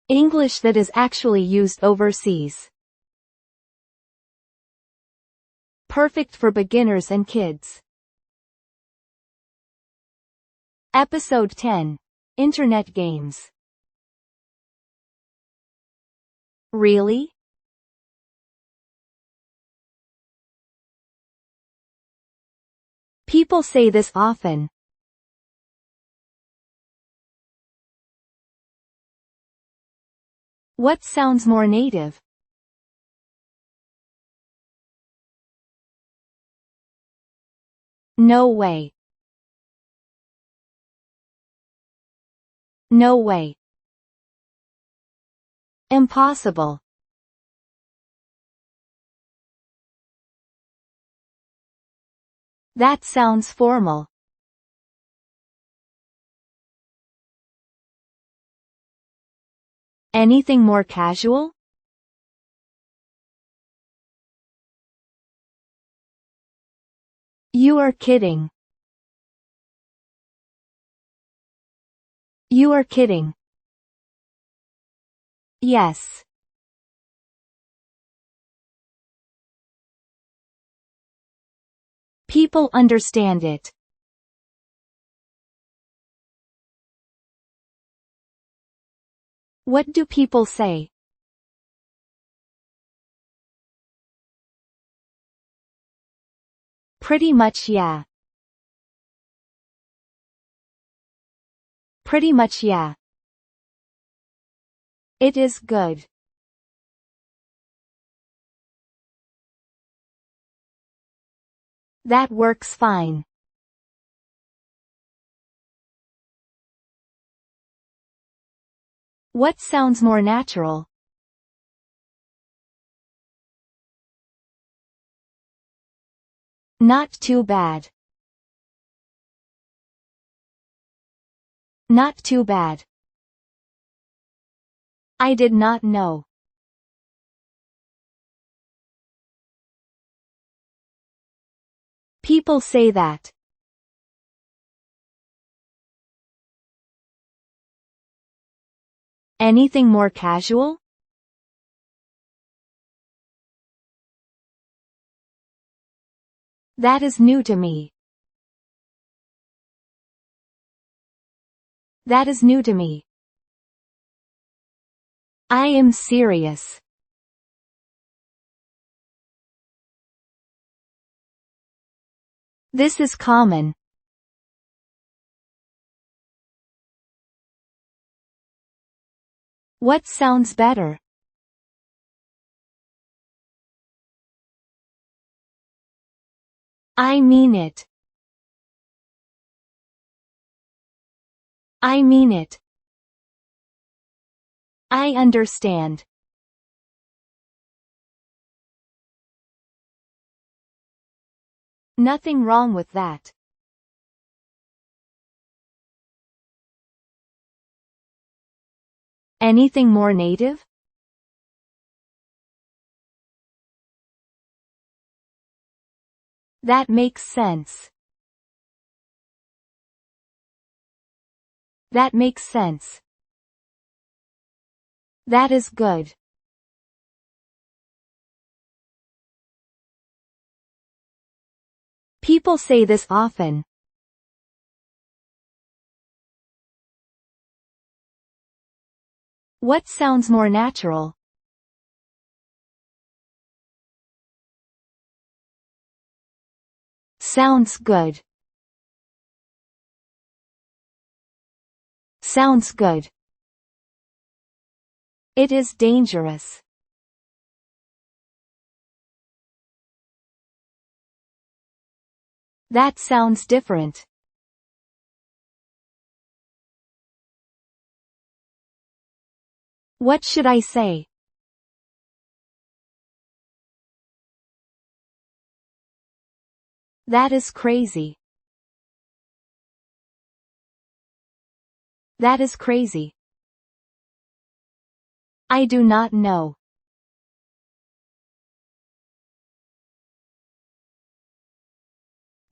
English that is actually used overseas. Perfect for beginners and kids. Episode 10. Internet games. Really? People say this often. What sounds more native? No way. No way. Impossible. That sounds formal. Anything more casual? You are kidding. You are kidding. Yes. People understand it. What do people say? Pretty much yeah. Pretty much yeah. It is good. That works fine. What sounds more natural? Not too bad. Not too bad. I did not know. People say that. Anything more casual? That is new to me. That is new to me. I am serious. This is common. What sounds better? I mean it. I mean it. I understand. Nothing wrong with that. Anything more native? That makes sense. That makes sense. That is good. People say this often. What sounds more natural? Sounds good. Sounds good. It is dangerous. That sounds different. What should I say? That is crazy. That is crazy. I do not know.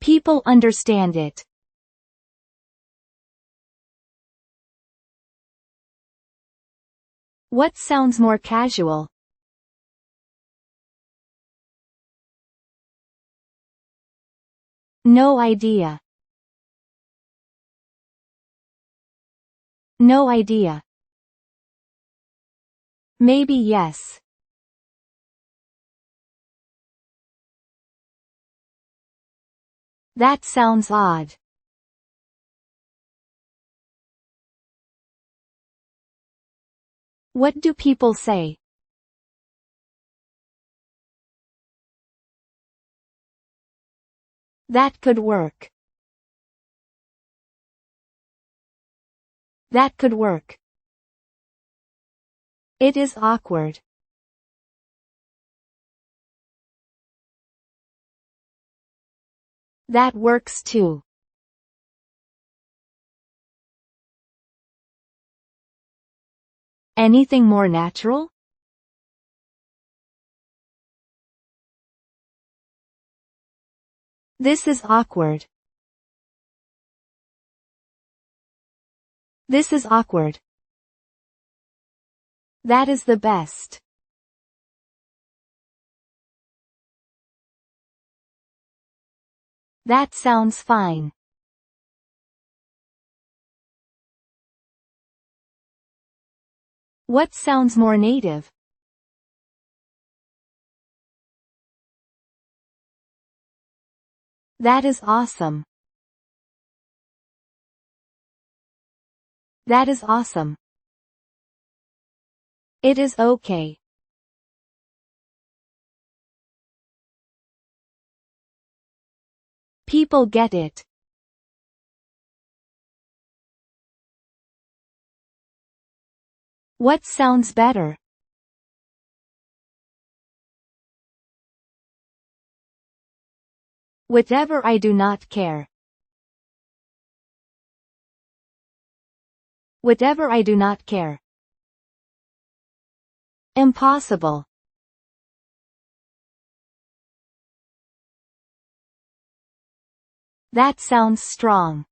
People understand it. What sounds more casual? No idea. No idea. Maybe yes. That sounds odd. What do people say? That could work. That could work. It is awkward. That works too. Anything more natural? This is awkward. This is awkward. That is the best. That sounds fine. What sounds more native? That is awesome. That is awesome. It is okay. People get it. What sounds better? Whatever, I do not care. Whatever, I do not care. Impossible. That sounds strong.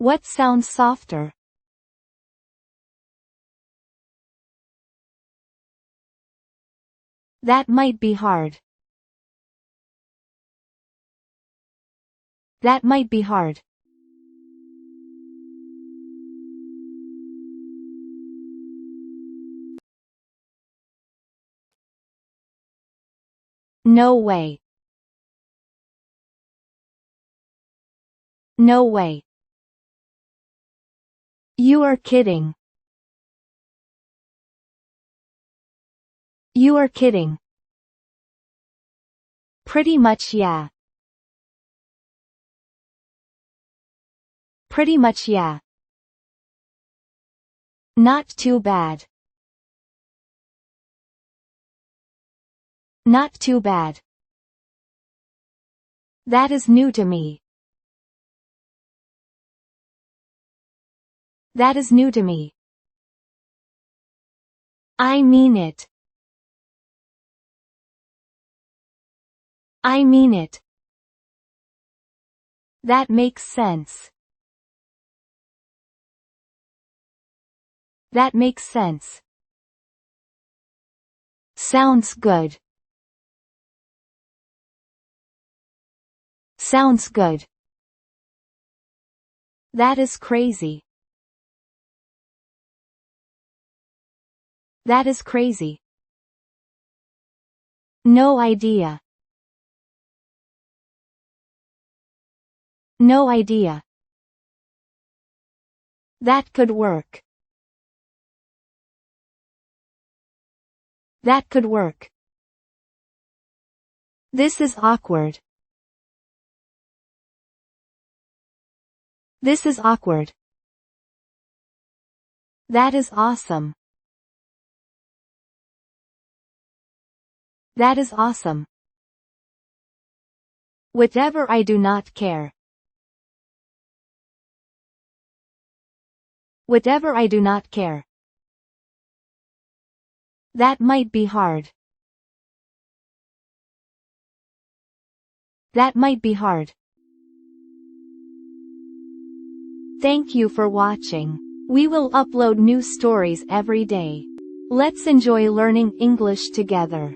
What sounds softer? That might be hard. That might be hard. No way. No way. You are kidding. You are kidding. Pretty much, yeah. Pretty much, yeah. Not too bad. Not too bad. That is new to me. That is new to me. I mean it. I mean it. That makes sense. That makes sense. Sounds good. Sounds good. That is crazy. That is crazy. No idea. No idea. That could work. That could work. This is awkward. This is awkward. That is awesome. That is awesome. Whatever, I do not care. Whatever, I do not care. That might be hard. That might be hard. Thank you for watching. We will upload new stories every day. Let's enjoy learning English together.